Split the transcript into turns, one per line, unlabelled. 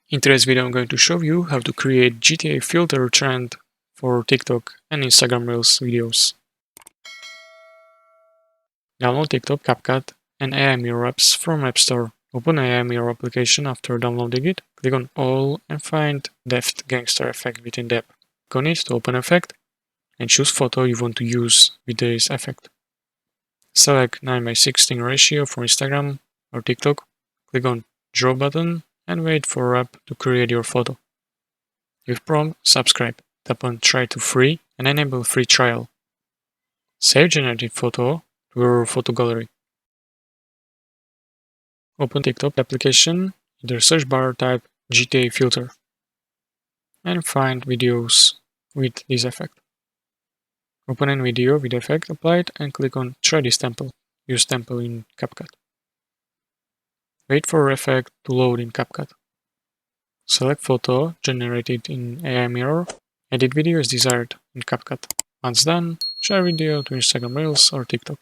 In today's video, I'm going to show you how to create GTA filter trend for TikTok and Instagram Reels videos. Download TikTok, CapCut, and AI Mirror apps from App Store. Open AI Mirror application after downloading it. Click on All and find Depth Gangster effect within the app. Click on it to open effect and choose photo you want to use with this effect. Select 9:16 ratio for Instagram or TikTok. Click on Draw button and wait for app to create your photo. If prompt, subscribe. Tap on Try to Free and enable free trial. Save generated photo to your photo gallery. Open TikTok application, in the search bar type GTA filter and find videos with this effect. Open a video with effect applied and click on Try this temple. Use temple in CapCut. Wait for effect to load in CapCut. Select photo generated in AI Mirror. Edit video as desired in CapCut. Once done, share video to Instagram Reels or TikTok.